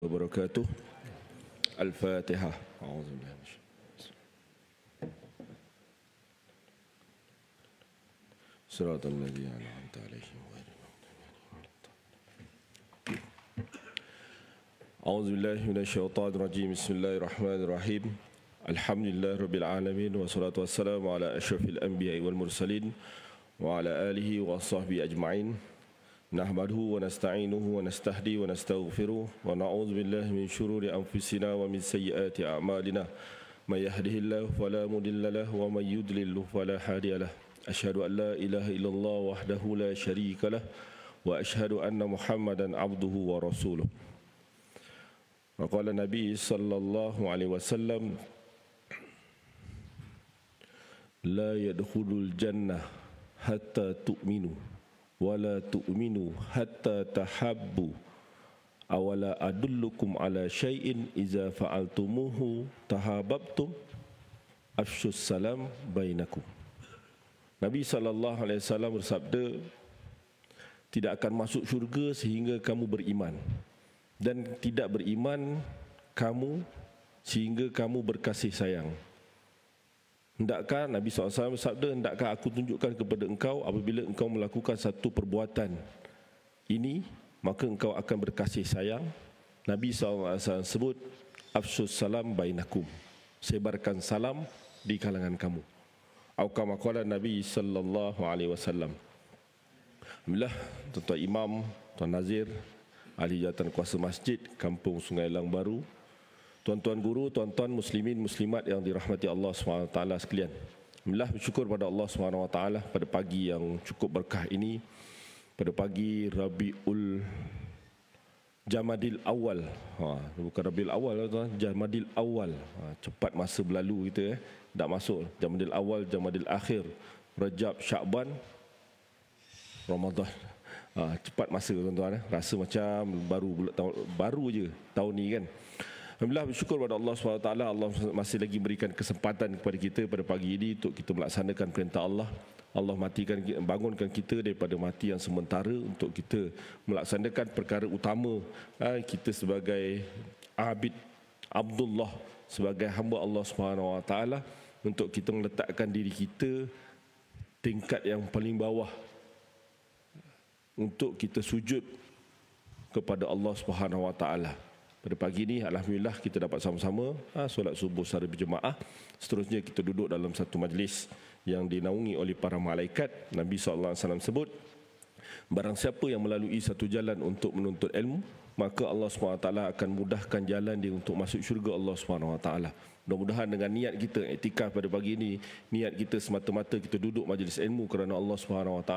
wabarakatuh. Al-Fatihah. A'udzubillah. Shiratal ladzina an'amta 'alaihim ghairil maghdubi 'alaihim. A'udzubillahi minasyaitonir rajim. Bismillahirrahmanirrahim. Alhamdulillahirabbil alamin wassalatu wassalamu ala asyrafil anbiya'i wal mursalin wa ala alihi wa sahbihi ajma'in. Nahmaduhu wa nasta'inuhu wa nastahdi wa nastaghfiruh wa na'udzu billahi min syururi anfusina wa min sayyiati a'malina. May yahdihillahu fala mudilla lahu wa may yudlil fala hadiya lahu. Asyhadu an la ilaha illallah wahdahu la syarika lahu wa asyhadu anna Muhammadan abduhu wa rasuluh. Wa qala Nabi sallallahu alaihi wasallam, la yadkhulul jannah hatta tu'minu wala tu'minu hatta tahabbu awala adullukum ala syai'in iza fa'altumuhu tahabbtum afshus salam bainakum. Nabi SAW bersabda, tidak akan masuk syurga sehingga kamu beriman, dan tidak beriman kamu sehingga kamu berkasih sayang. Hendakkah, Nabi SAW bersabda, hendakkah aku tunjukkan kepada engkau apabila engkau melakukan satu perbuatan ini, maka engkau akan berkasih sayang. Nabi SAW sebut, afshus salam bainakum, sebarkan salam di kalangan kamu. Atau kama qala Nabi sallallahu alaihi wasallam. Alhamdulillah, tuan-tuan imam, tuan nazir, ahli jawatan kuasa masjid Kampung Sungai Lang Baru, tuan-tuan guru, tuan-tuan muslimin muslimat yang dirahmati Allah SWT sekalian. Alhamdulillah, bersyukur pada Allah SWT pada pagi yang cukup berkah ini, pada pagi Rabiul Jamadil Awal. Bukan Rabiul Awal, tuan, Jamadil Awal. Cepat masa berlalu kita, tak masuk Jamadil Awal, Jamadil Akhir, Rajab, Syakban, Ramadan. Cepat masa, tuan-tuan. Rasa macam baru je tahun ni kan. Alhamdulillah, bersyukur pada Allah SWT. Allah masih lagi berikan kesempatan kepada kita pada pagi ini untuk kita melaksanakan perintah Allah. Allah bangunkan kita daripada mati yang sementara untuk kita melaksanakan perkara utama kita sebagai Abdullah, sebagai hamba Allah SWT, untuk kita meletakkan diri kita tingkat yang paling bawah untuk kita sujud kepada Allah SWT. Pada pagi ini, alhamdulillah, kita dapat sama-sama solat subuh secara berjemaah. Seterusnya kita duduk dalam satu majlis yang dinaungi oleh para malaikat. Nabi SAW sebut, barang siapa yang melalui satu jalan untuk menuntut ilmu, maka Allah SWT akan mudahkan jalan dia untuk masuk syurga Allah SWT. Mudah-mudahan dengan niat kita iktikaf pada pagi ini, niat kita semata-mata kita duduk majlis ilmu kerana Allah SWT,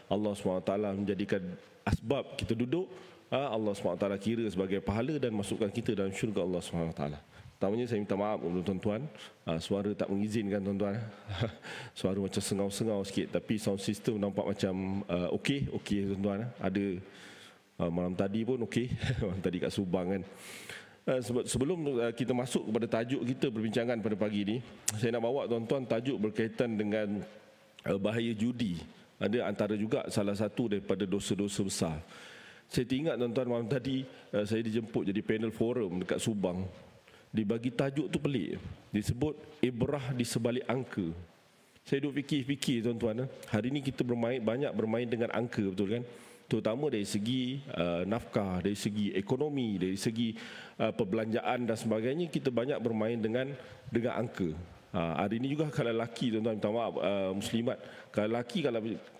Allah SWT menjadikan asbab kita duduk, Allah SWT kira sebagai pahala dan masukkan kita dalam syurga Allah SWT. Pertamanya saya minta maaf kepada tuan-tuan, suara tak mengizinkan tuan-tuan. Suara macam sengau-sengau sikit, tapi sound system nampak macam okey tuan-tuan. Ada malam tadi pun okey, malam tadi kat Subang kan. Sebelum kita masuk kepada tajuk kita perbincangan pada pagi ini, saya nak bawa tuan-tuan tajuk berkaitan dengan bahaya judi. Ada antara juga salah satu daripada dosa-dosa besar. Saya ingat tuan-tuan, malam tadi saya dijemput jadi panel forum dekat Subang. Dibagi tajuk tu pelik. Disebut ibrah di sebalik angka. Saya duduk fikir tuan-tuan, hari ni kita banyak bermain dengan angka, betul kan? Terutama dari segi nafkah, dari segi ekonomi, dari segi perbelanjaan dan sebagainya, kita banyak bermain dengan angka. Hari ini juga kalau lelaki, tuan-tuan, minta maaf, muslimat, kalau lelaki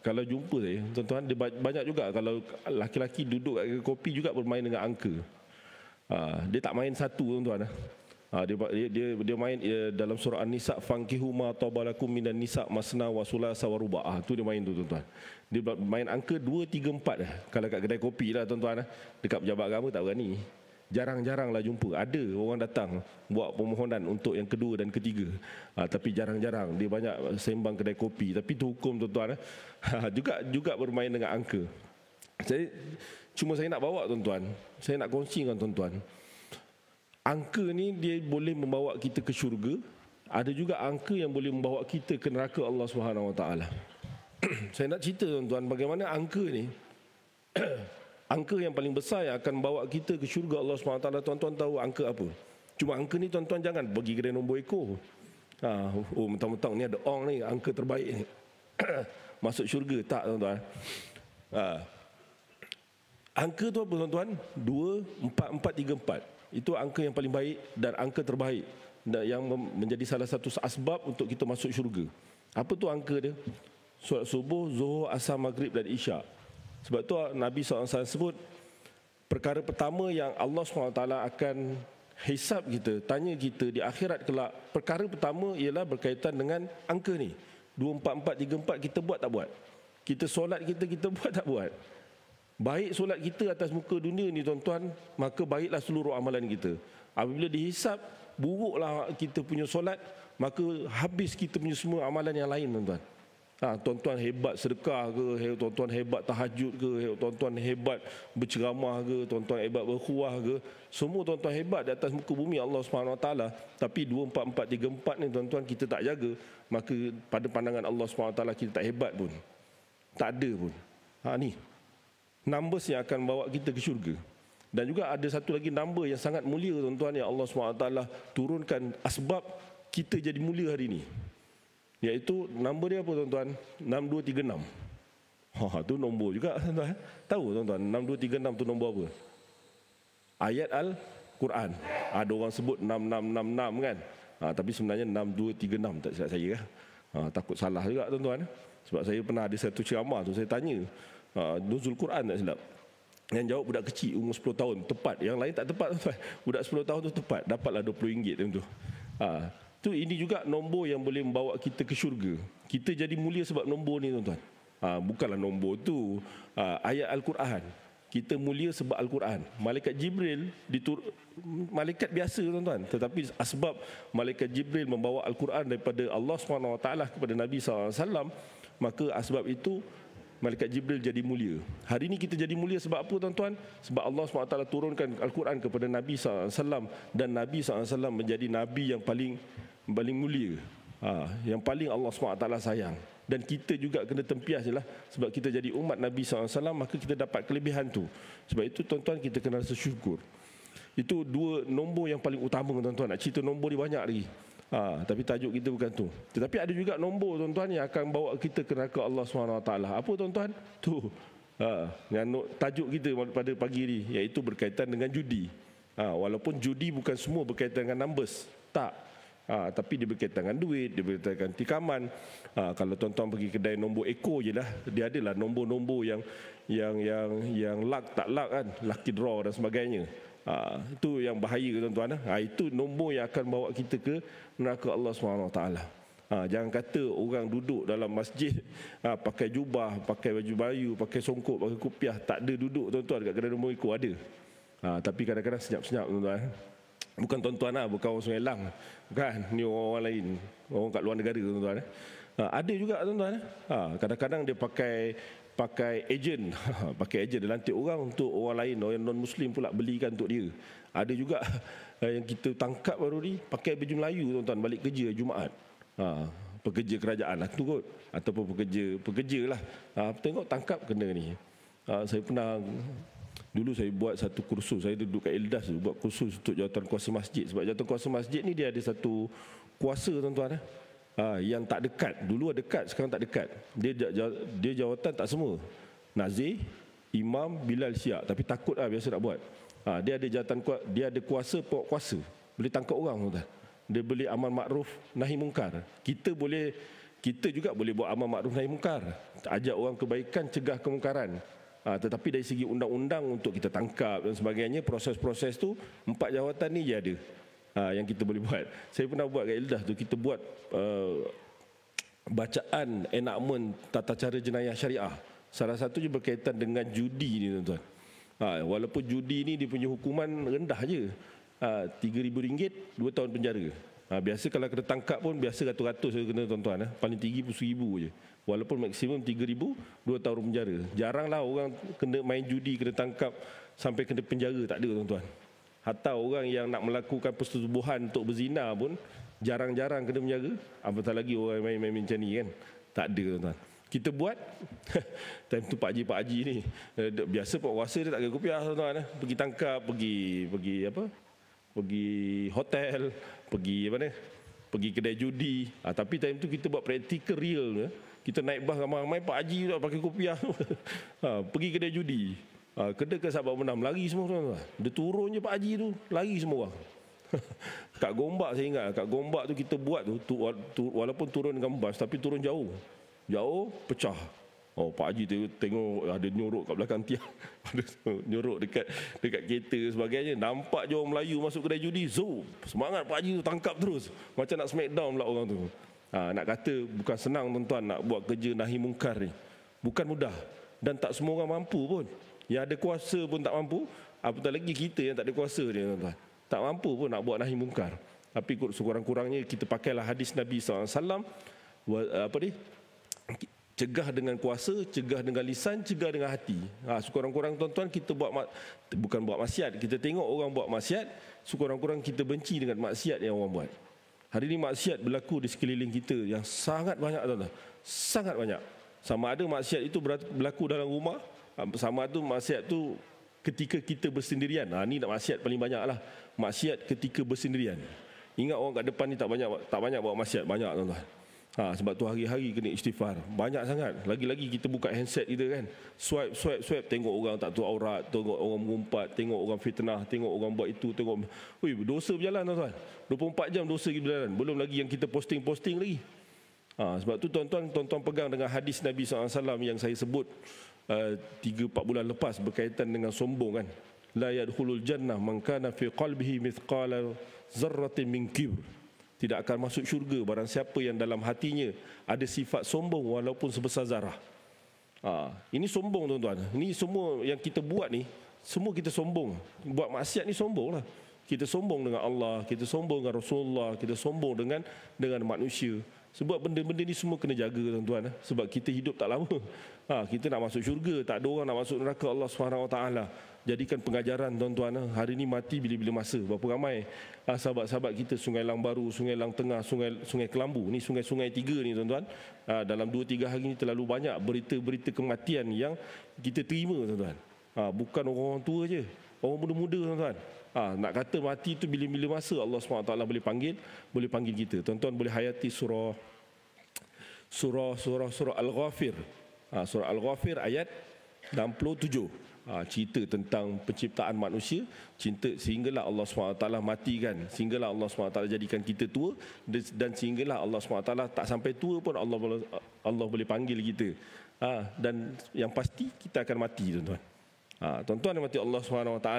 kalau jumpa saya, tuan-tuan, dia banyak juga kalau lelaki duduk kat kopi juga bermain dengan angka. Dia tak main satu, tuan-tuan. Dia main dalam surah An-Nisa, fankihu ma tabalakum minan nisa masna wa sulasa wa ruba'. Tu dia main tu, tuan-tuan. Dia main angka 2, 3, 4 kalau kat kedai kopi lah, tuan-tuan. Dekat pejabat agama tak berani. Jarang-jarang lah jumpa. Ada orang datang buat permohonan untuk yang kedua dan ketiga, tapi jarang-jarang. Dia banyak sembang kedai kopi. Tapi tu hukum, tuan-tuan. Juga bermain dengan angka. Saya nak bawa tuan-tuan, saya nak kongsi dengan tuan-tuan, angka ni dia boleh membawa kita ke syurga. Ada juga angka yang boleh membawa kita ke neraka Allah SWT. Saya nak cerita tuan-tuan bagaimana angka ni Angka yang paling besar yang akan bawa kita ke syurga Allah SWT, tuan-tuan tahu angka apa? Cuma angka ni tuan-tuan jangan pergi kedai nombor ekor. Oh mentang-mentang ni ada ong ni, angka terbaik ni. Masuk syurga. Tak tuan-tuan. Angka tu apa tuan-tuan? 2, 4, 4, 3, 4. Itu angka yang paling baik dan angka terbaik yang menjadi salah satu asbab untuk kita masuk syurga. Apa tu angka dia? Solat subuh, zuhur, asar, maghrib dan isyak. Sebab tu Nabi SAW sebut perkara pertama yang Allah SWT akan hisab kita, tanya kita di akhirat kelak, perkara pertama ialah berkaitan dengan angka ni. 2, 4, 4, 3, 4 kita buat tak buat? Kita solat kita buat tak buat? Baik solat kita atas muka dunia ni tuan-tuan, maka baiklah seluruh amalan kita. Apabila dihisap, buruklah kita punya solat, maka habis kita punya semua amalan yang lain tuan-tuan. Tuan-tuan hebat sedekah ke, tuan-tuan hebat tahajud ke, tuan-tuan hebat berceramah ke, tuan-tuan hebat berkhuah ke, semua tuan-tuan hebat di atas muka bumi Allah SWT. Tapi 2, 4, 4, 3, 4 ni tuan-tuan kita tak jaga, maka pada pandangan Allah SWT kita tak hebat pun. Tak ada pun. Ni numbers yang akan bawa kita ke syurga. Dan juga ada satu lagi number yang sangat mulia tuan-tuan, yang Allah SWT turunkan asbab kita jadi mulia hari ini. Iaitu nombor dia apa tuan-tuan? 6236. Tu nombor juga tuan-tuan. Tahu tuan-tuan 6236 tu nombor apa? Ayat Al-Quran. Ada orang sebut 6666 kan. Tapi sebenarnya 6236 tak silap saya. Takut salah juga tuan-tuan. Sebab saya pernah ada satu ceramah tu, saya tanya nuzul Quran tak silap. Yang jawab budak kecil umur 10 tahun tepat. Yang lain tak tepat tuan-tuan. Budak 10 tahun tu tepat, dapatlah RM20 tu. Tu ini juga nombor yang boleh membawa kita ke syurga. Kita jadi mulia sebab nombor ni tuan-tuan. Bukanlah nombor tu, ayat Al-Quran. Kita mulia sebab Al-Quran. Malaikat Jibril malaikat biasa tuan-tuan, tetapi asbab malaikat Jibril membawa Al-Quran daripada Allah SWT kepada Nabi SAW, maka asbab itu malaikat Jibril jadi mulia. Hari ini kita jadi mulia sebab apa tuan-tuan? Sebab Allah SWT turunkan Al-Quran kepada Nabi SAW, dan Nabi SAW menjadi Nabi yang paling mulia, yang paling Allah SWT sayang. Dan kita juga kena tempias je lah. Sebab kita jadi umat Nabi SAW, maka kita dapat kelebihan tu. Sebab itu tuan-tuan kita kena rasa syukur. Itu 2 nombor yang paling utama tuan-tuan. Nak cerita nombor ni banyak lagi. Tapi tajuk kita bukan tu. Tetapi ada juga nombor tuan-tuan yang akan bawa kita ke neraka Allah SWT. Apa tuan-tuan? Tu yang tajuk kita pada pagi ni, iaitu berkaitan dengan judi. Walaupun judi bukan semua berkaitan dengan numbers. Tak. Tapi dia berkaitan dengan duit, dia berkaitan dengan tikaman. Kalau tuan-tuan pergi kedai nombor ekor je lah, dia adalah nombor-nombor yang luck tak luck kan, lucky draw dan sebagainya. Itu yang bahaya tuan-tuan. Itu nombor yang akan bawa kita ke neraka Allah SWT. Jangan kata orang duduk dalam masjid pakai jubah, pakai baju bayu, pakai songkok, pakai kopiah, tak ada duduk tuan-tuan kat kedai nombor ekor. Ada. Tapi kadang-kadang senyap-senyap tuan-tuan. Bukan tuan-tuan lah, bukan orang Sungai Lang, bukan, ni orang lain, orang kat luar negara tuan-tuan. Ada juga tuan-tuan. Kadang-kadang dia pakai ejen, pakai ejen, dia lantik orang untuk orang lain, orang non-Muslim pula belikan untuk dia. Ada juga yang kita tangkap baru ni, pakai baju Melayu tuan-tuan, balik kerja Jumaat. Pekerja kerajaan lah tu kot, ataupun pekerja lah. Tengok tangkap kena ni. Saya pernah, dulu saya buat satu kursus, saya duduk kat Eldas tu, buat kursus untuk jawatan kuasa masjid. Sebab jawatan kuasa masjid ni dia ada satu kuasa tuan-tuan. Yang tak dekat, dulu ada dekat, sekarang tak dekat. Dia jawatan tak semua. Nazir, imam, bilal, syiah. Tapi takut lah biasa nak buat. Dia ada jawatan, dia ada kuasa, pokok kuasa. Boleh tangkap orang tuan-tuan. Dia boleh amal makruf, nahi mungkar. Kita juga boleh buat amal makruf, nahi mungkar. Ajak orang kebaikan, cegah kemungkaran. Tetapi dari segi undang-undang untuk kita tangkap dan sebagainya, proses-proses tu 4 jawatan ni je ada yang kita boleh buat. Saya pernah buat kat Eldah tu, kita buat bacaan enakmen tata cara jenayah syariah. Salah satunya berkaitan dengan judi ni tuan-tuan. Walaupun judi ni dia punya hukuman rendah je, RM3,000, 2 tahun penjara. Biasa kalau kena tangkap pun biasa ratus-ratus kena tuan-tuan. Paling tinggi pun RM1,000 je. Walaupun maksimum RM3,000, 2 tahun penjara. Jaranglah orang kena main judi kena tangkap sampai kena penjara, tak ada tuan-tuan. Hatta orang yang nak melakukan persetubuhan untuk berzina pun jarang-jarang kena penjara. Apatah lagi orang main-main macam ni kan. Tak ada tuan-tuan. Kita buat time tu Pak Haji ni biasa puasa dia tak kena kopiah tuan-tuan. Pergi tangkap, pergi apa? Pergi hotel, pergi kedai judi. Tapi time tu kita buat praktikal real. Kita naik bas ramai-ramai, Pak Haji tak pakai kopiah. Pergi kedai judi. Kedai ke sahabat menam, lari semua tuan-tuan. Dia turun je Pak Haji tu, lari semua orang. Kat Gombak saya ingat, kat Gombak tu kita buat tu walaupun turun dengan bas tapi turun jauh. Jauh pecah. Pak Haji tengok ada nyorok kat belakang tiang. Ada nyorok dekat kereta sebagainya. Nampak je orang Melayu masuk kedai judi, semangat Pak Haji tu tangkap terus. Macam nak smackdown pula orang tu. Nak kata bukan senang tuan-tuan nak buat kerja nahi mungkar ni. Bukan mudah dan tak semua orang mampu pun. Yang ada kuasa pun tak mampu, apatah lagi kita yang tak ada kuasa ni tuan-tuan. Tak mampu pun nak buat nahi mungkar. Tapi sekurang-kurangnya kita pakailah hadis Nabi SAW. Cegah dengan kuasa, cegah dengan lisan, cegah dengan hati. Sekurang-kurang tuan-tuan kita bukan buat maksiat. Kita tengok orang buat maksiat, sekurang-kurang kita benci dengan maksiat yang orang buat. Hari ini maksiat berlaku di sekeliling kita yang sangat banyak tuan-tuan. Sangat banyak. Sama ada maksiat itu berlaku dalam rumah, sama ada maksiat itu ketika kita bersendirian. Ini maksiat paling banyak lah. Maksiat ketika bersendirian. Ingat orang kat depan ni tak banyak buat maksiat, banyak tuan-tuan. Sebab tu hari-hari kena istighfar. Banyak sangat. Lagi-lagi kita buka handset kita kan. Swipe. Tengok orang tak tahu aurat. Tengok orang mengumpat. Tengok orang fitnah. Tengok orang buat itu. Tengok. Dosa berjalan tuan-tuan. 24 jam dosa berjalan. Belum lagi yang kita posting lagi. Sebab tu tuan-tuan pegang dengan hadis Nabi SAW yang saya sebut 3-4 bulan lepas berkaitan dengan sombong kan. La yadkhulul jannah man kana fi qalbihi mithqala zarratin min kibr. Tidak akan masuk syurga barang siapa yang dalam hatinya ada sifat sombong walaupun sebesar zarah. Ini sombong tuan-tuan. Ini semua yang kita buat ni, semua kita sombong. Buat maksiat ni sombong lah. Kita sombong dengan Allah, kita sombong dengan Rasulullah, kita sombong dengan manusia. Sebab benda-benda ni semua kena jaga tuan-tuan. Sebab kita hidup tak lama. Kita nak masuk syurga, tak ada orang nak masuk neraka Allah SWT. Jadikan pengajaran tuan-tuan. Hari ni mati bila-bila masa. Berapa ramai sahabat-sahabat kita Sungai Lang Baru, Sungai Lang Tengah, Sungai Kelambu. Ni sungai-sungai 3 ni tuan-tuan. Dalam 2-3 hari ni terlalu banyak berita-berita kematian yang kita terima tuan-tuan. Bukan orang tua je, orang muda-muda tuan-tuan. Nak kata mati tu bila-bila masa Allah SWT boleh panggil kita. Tuan-tuan boleh hayati surah Al-Ghafir. Surah Al-Ghafir ayat 67. Cerita tentang penciptaan manusia, sehinggalah Allah SWT matikan, sehinggalah Allah SWT jadikan kita tua, dan sehinggalah Allah SWT tak sampai tua pun Allah boleh panggil kita. Dan yang pasti kita akan mati tuan-tuan. Tuan-tuan yang mati Allah SWT.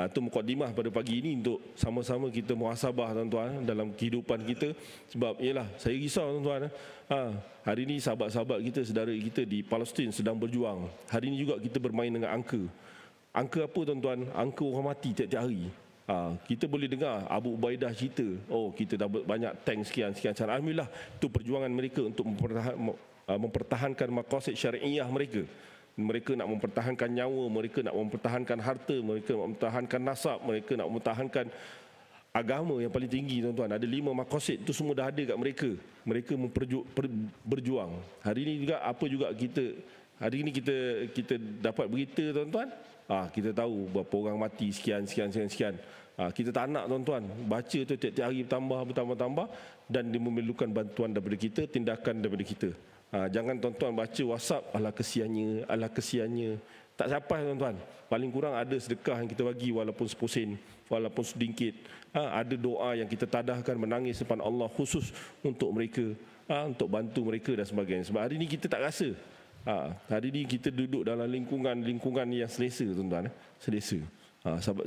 Itu mukadimah pada pagi ini untuk sama-sama kita muhasabah tuan-tuan dalam kehidupan kita. Sebab ialah saya risau tuan-tuan. Hari ini sahabat-sahabat kita, saudara kita di Palestin sedang berjuang. Hari ini juga kita bermain dengan angka. Angka apa tuan-tuan? Angka orang mati tiap-tiap hari. Kita boleh dengar Abu Ubaidah cerita, kita dapat banyak tank sekian. Alhamdulillah, itu perjuangan mereka untuk mempertahankan maqasid syariah mereka. Mereka nak mempertahankan nyawa, mereka nak mempertahankan harta, mereka nak mempertahankan nasab, mereka nak mempertahankan agama yang paling tinggi tuan-tuan. Ada 5 maqasid, itu semua dah ada kat mereka. Mereka berjuang. Hari ini juga hari ini kita dapat berita tuan-tuan. Kita tahu berapa orang mati sekian. Kita tak nak tuan-tuan baca tu tiap-tiap hari bertambah dan dia memerlukan bantuan daripada kita, tindakan daripada kita. Jangan tuan-tuan baca WhatsApp, alah kesiannya. Tak sampai tuan-tuan. Paling kurang ada sedekah yang kita bagi walaupun 10 sen, walaupun sedikit. Ada doa yang kita tadahkan, menangis depan Allah khusus untuk mereka, untuk bantu mereka dan sebagainya. Sebab hari ini kita tak rasa. Hari ini kita duduk dalam lingkungan yang selesa tuan-tuan. Selesa.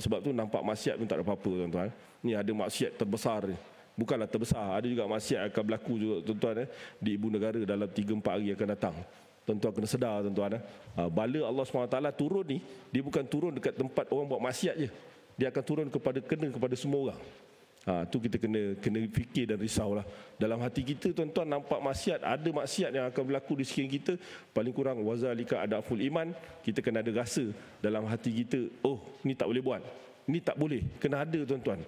Sebab tu nampak maksiat pun tak ada apa-apa tuan-tuan. Ni ada maksiat terbesar. Bukanlah terbesar, ada juga maksiat akan berlaku juga tuan-tuan di ibu negara dalam 3-4 hari akan datang. Tuan-tuan kena sedar tuan-tuan. Bala Allah SWT turun ni, dia bukan turun dekat tempat orang buat maksiat je. Dia akan turun kepada semua orang. Tu kita kena fikir dan risaulah. Dalam hati kita tuan-tuan nampak maksiat, ada maksiat yang akan berlaku di sekeliling kita, paling kurang wazalika adaful iman, kita kena ada rasa dalam hati kita, ni tak boleh buat. Ni tak boleh, kena ada tuan-tuan.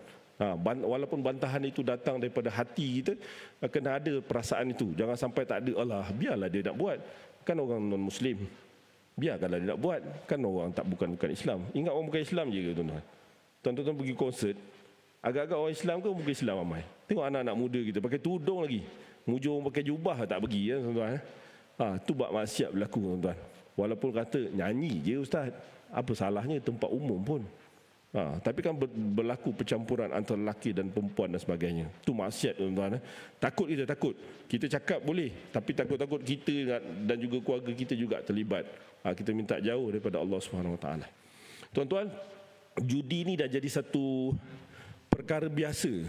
Walaupun bantahan itu datang daripada hati kita, kena ada perasaan itu. Jangan sampai tak ada, biarlah dia nak buat. kan orang non-Muslim. Biarkanlah dia nak buat, kan orang tak bukan Islam. Ingat orang bukan Islam je ke tuan-tuan? Tuan-tuan pergi konsert, agak-agak orang Islam ke bukan Islam ramai. Tengok anak-anak muda kita pakai tudung lagi. Mujur orang pakai jubah tak pergi ya tuan-tuan. Tu bab maksiat berlaku tuan-tuan. Walaupun kata nyanyi je ustaz, apa salahnya tempat umum pun. Tapi kan berlaku percampuran antara lelaki dan perempuan dan sebagainya. Tu maksiat tuan-tuan. Takut kita takut. Kita cakap boleh, tapi takut-takut kita dan juga keluarga kita juga terlibat. Kita minta jauh daripada Allah Subhanahu Wa Taala. Tuan-tuan, judi ni dah jadi satu perkara biasa.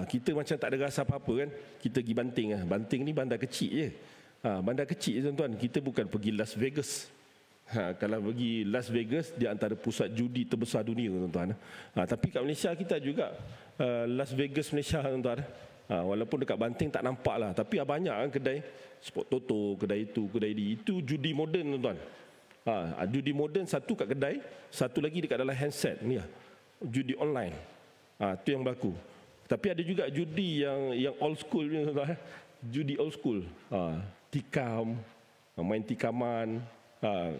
Kita macam tak ada rasa apa-apa kan. Kita pergi banting. Banting ni bandar kecil je. Bandar kecil je tuan-tuan. Kita bukan pergi Las Vegas. Kalau pergi Las Vegas, di antara pusat judi terbesar dunia tuan-tuan. Tapi kat Malaysia kita juga Las Vegas Malaysia tuan-tuan. Walaupun dekat Banting tak nampak lah. Tapi banyak kan kedai sport toto, kedai itu, kedai ini. Itu judi moden tuan-tuan. Judi moden satu kat kedai, satu lagi dekat dalam handset ni lah. Judi online. Tu yang berlaku. Tapi ada juga judi yang old school ni tuan-tuan. Judi old school. Tikam, main tikaman.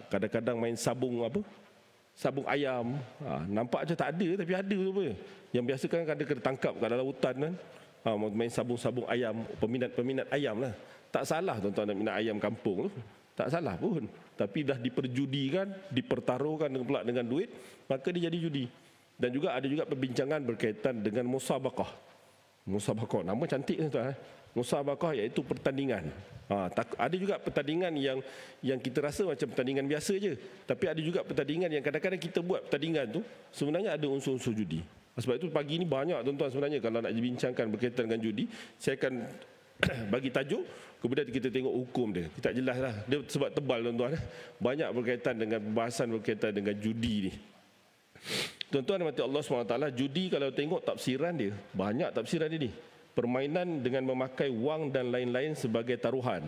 Kadang-kadang main sabung sabung ayam. Nampak macam tak ada, tapi ada tu apa. Yang biasa kan ada kena tangkap kat dalam hutan kan. Main sabung-sabung ayam, peminat ayam lah. Tak salah tuan-tuan nak minat ayam kampung tu. Tak salah pun. Tapi dah diperjudikan, dipertaruhkan pula dengan duit, maka dia jadi judi. Dan juga ada juga perbincangan berkaitan dengan musabaqah. Musabaqah, nama cantik tuan-tuan. Musabaqah iaitu pertandingan. Ada juga pertandingan yang kita rasa macam pertandingan biasa je. Tapi ada juga pertandingan yang kadang-kadang kita buat pertandingan tu sebenarnya ada unsur-unsur judi. Sebab itu pagi ni banyak tuan-tuan sebenarnya kalau nak dibincangkan berkaitan dengan judi, saya akan bagi tajuk, kemudian kita tengok hukum dia. Tak jelas lah. Dia sebab tebal tuan-tuan. Banyak berkaitan dengan pembahasan berkaitan dengan judi ni. Tuan-tuan mati Allah SWT, judi kalau tengok tafsiran dia, banyak tafsiran dia ni. Permainan dengan memakai wang dan lain-lain sebagai taruhan,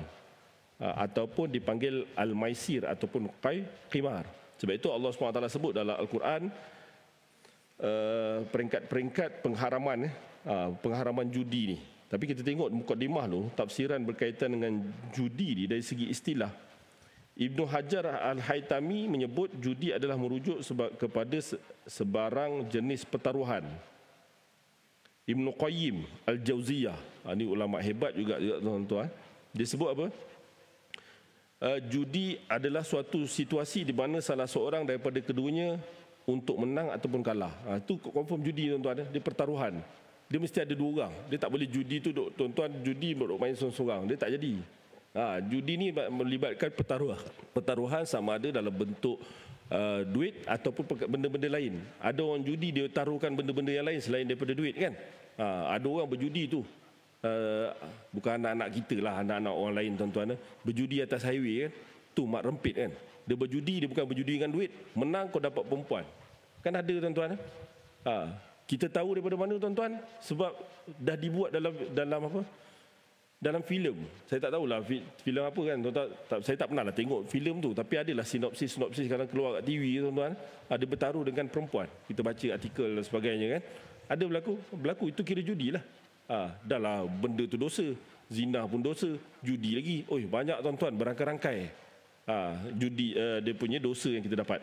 ataupun dipanggil al-maisir ataupun qimar. Sebab itu Allah SWT sebut dalam Al-Quran peringkat-peringkat pengharaman judi ni. Tapi kita tengok mukadimah tu, tafsiran berkaitan dengan judi ni dari segi istilah. Ibnu Hajar Al-Haytami menyebut judi adalah merujuk kepada sebarang jenis pertaruhan. Ibnu Qayyim Al-Jauziyah, ini ulama hebat juga tuan-tuan. Dia sebut apa? Judi adalah suatu situasi di mana salah seorang daripada keduanya untuk menang ataupun kalah. Itu confirm judi tuan-tuan. Dia pertaruhan. Dia mesti ada dua orang. Dia tak boleh judi tu tuan-tuan judi main seorang-seorang. Dia tak jadi. Judi ni melibatkan pertaruhan sama ada dalam bentuk duit ataupun benda-benda lain. Ada orang judi dia taruhkan benda-benda yang lain selain daripada duit kan. Ada orang berjudi tu bukan anak-anak kita lah, anak-anak orang lain tuan-tuan, berjudi atas highway kan. Tu mak rempit kan. Dia berjudi, dia bukan berjudi dengan duit. Menang kau dapat perempuan. Kan ada tuan-tuan. Kita tahu daripada mana tuan-tuan? Sebab dah dibuat dalam apa? Dalam filem. Saya tak tahulah filem apa kan. Saya tak pernah lah tengok filem tu. Tapi adalah sinopsis sekarang keluar kat TV tuan-tuan. Ada bertaruh dengan perempuan. Kita baca artikel dan sebagainya kan. Ada berlaku. Itu kira judi lah. Dah lah benda tu dosa. Zina pun dosa. Judi lagi. Banyak tuan-tuan berangkai-rangkai. Judi dia punya dosa yang kita dapat.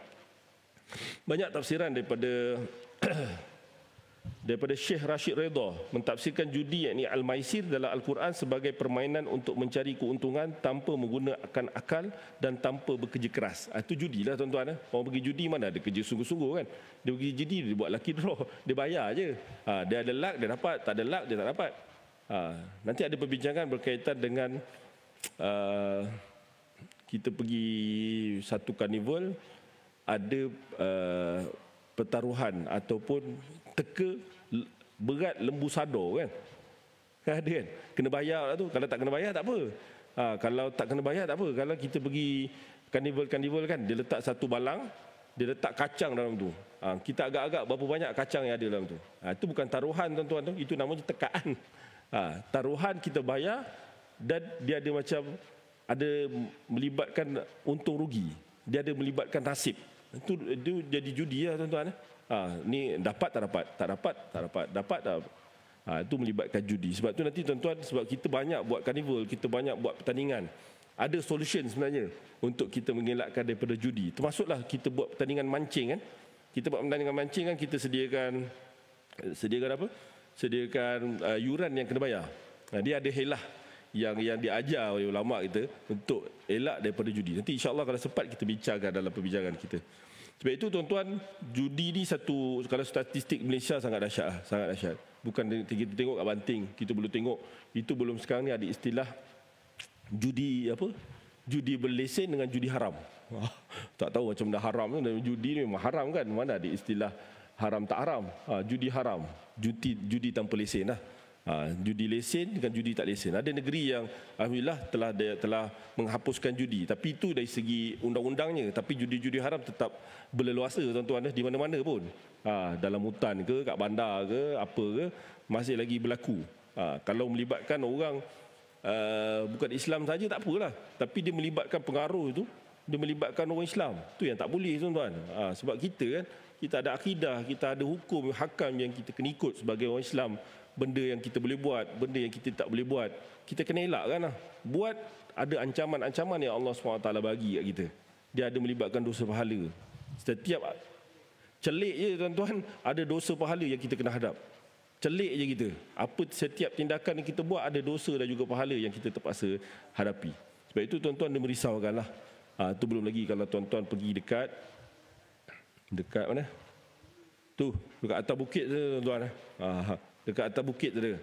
Banyak tafsiran daripada Syekh Rashid Redha mentafsirkan judi yakni al-maisir dalam Al-Quran sebagai permainan untuk mencari keuntungan tanpa menggunakan akal dan tanpa bekerja keras. Itu judi lah tuan-tuan. Orang pergi judi mana ada kerja sungguh-sungguh kan. Dia pergi judi, dia buat lucky draw. Dia bayar je. Dia ada luck, dia dapat. Tak ada luck, dia tak dapat. Nanti ada perbincangan berkaitan dengan kita pergi satu karnival, ada pertaruhan ataupun teka berat lembu sador kan. Ada kan? Kena bayar lah tu. Kalau tak kena bayar tak apa. Kalau tak kena bayar tak apa. Kalau kita pergi karnival kan, dia letak satu balang, dia letak kacang dalam tu. Kita agak-agak berapa banyak kacang yang ada dalam tu. Itu bukan taruhan tuan-tuan tu. Itu namanya tekaan. Taruhan kita bayar dan dia ada macam ada melibatkan untung rugi. Dia ada melibatkan nasib. Itu jadi judi lah tuan-tuan. Ni dapat tak dapat, tak dapat tak dapat, dapat tak. Itu melibatkan judi. Sebab tu nanti tuan-tuan, sebab kita banyak buat karnival, kita banyak buat pertandingan. Ada solution sebenarnya untuk kita mengelakkan daripada judi. Termasuklah kita buat pertandingan mancing kan. Kita buat pertandingan mancing kan, kita sediakan apa? Sediakan yuran yang kena bayar. Dia ada helah yang diajar oleh ulama kita untuk elak daripada judi. Nanti insya-Allah kalau sempat kita bincangkan dalam perbincangan kita. Sebab itu tuan-tuan, judi ni satu, kalau statistik Malaysia sangat dahsyat, sangat dahsyat. Bukan kita tengok kat Banting, kita boleh tengok itu belum sekarang ni ada istilah judi apa? Judi berlesen dengan judi haram. Tak tahu macam dah haram tu, judi ni memang haram kan? Mana ada istilah haram tak haram? Judi haram, judi tanpa lesen lah. Judi lesen dengan judi tak lesen. Ada negeri yang alhamdulillah telah menghapuskan judi, tapi itu dari segi undang-undangnya. Tapi judi-judi haram tetap berleluasa tuan-tuan, di mana-mana pun. Dalam hutan ke, kat bandar ke, apa ke, masih lagi berlaku. Kalau melibatkan orang bukan Islam saja tak apalah, tapi dia melibatkan pengaruh itu, dia melibatkan orang Islam, tu yang tak boleh tuan-tuan. Sebab kita kan, kita ada akidah, kita ada hukum, hakam yang kita kena ikut sebagai orang Islam. Benda yang kita boleh buat, benda yang kita tak boleh buat, kita kena elakkan lah. Buat, ada ancaman-ancaman yang Allah SWT bagi kat kita. Dia ada melibatkan dosa pahala. Setiap celik je tuan-tuan, ada dosa pahala yang kita kena hadap. Celik je kita. Setiap tindakan yang kita buat ada dosa dan juga pahala yang kita terpaksa hadapi. Sebab itu tuan-tuan dia merisaukanlah. Itu belum lagi kalau tuan-tuan pergi dekat mana? Tu, dekat atas bukit tu tuan-tuan. Dekat atas bukit tu dia.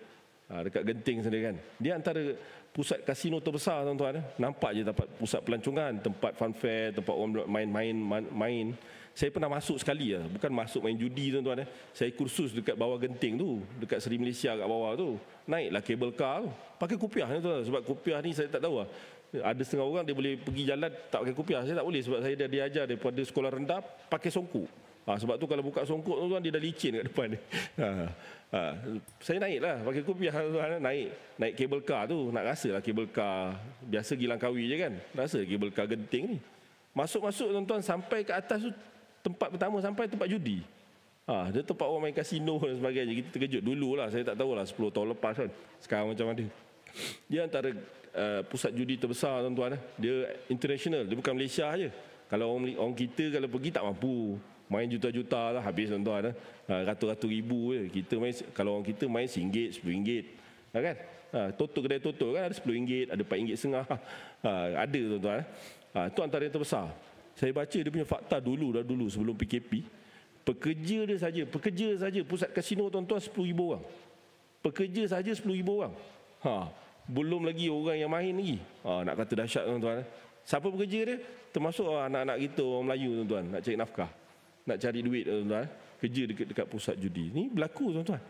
Dekat Genting sana kan. Dia antara pusat kasino terbesar tuan-tuan. Nampak je tempat pusat pelancongan, tempat fun fair, tempat orang main. Saya pernah masuk sekali lah. Bukan masuk main judi tuan-tuan. Saya kursus dekat bawah Genting tu, dekat Seri Malaysia kat bawah tu. Naiklah kabel car tu. Pakai kopiah ni tuan-tuan. Sebab kopiah ni saya tak tahu lah. Ada setengah orang dia boleh pergi jalan tak pakai kopiah. Saya tak boleh sebab saya dah diajar daripada sekolah rendah pakai songkok. Sebab tu kalau buka songkok tuan-tuan dia dah licin kat depan ni. Saya naiklah pakai kopiah tuan-tuan, naik kabel car tu, nak rasalah kabel car biasa Gilang Kawi je kan. Rasa kabel car Genting ni. Masuk-masuk tuan-tuan sampai ke atas tu, tempat pertama sampai tempat judi. Dia tempat orang main kasino dan sebagainya. Kita terkejut dululah, saya tak tahulah 10 tahun lepas kan. Sekarang macam mana. Dia antara pusat judi terbesar tuan-tuan. Dia international, dia bukan Malaysia aje. Kalau orang kita kalau pergi tak mampu. Main juta-juta lah habis tuan-tuan. Ratus-ratus ribu je. Kita main, kalau orang kita main RM1, RM10. Kan? Kedai Toto kan ada RM10, ada RM4.5. Ada tuan-tuan. Itu antara yang terbesar. Saya baca dia punya fakta dulu sebelum PKP. Pekerja saja pusat kasino tuan-tuan 10,000 orang. Pekerja saja 10,000 orang. Belum lagi orang yang main lagi. Nak kata dahsyat tuan-tuan. Siapa pekerja dia? Termasuk anak-anak kita orang Melayu tuan-tuan, nak cari nafkah, nak cari duit tuan-tuan. Kerja dekat pusat judi. Ni berlaku tuan-tuan.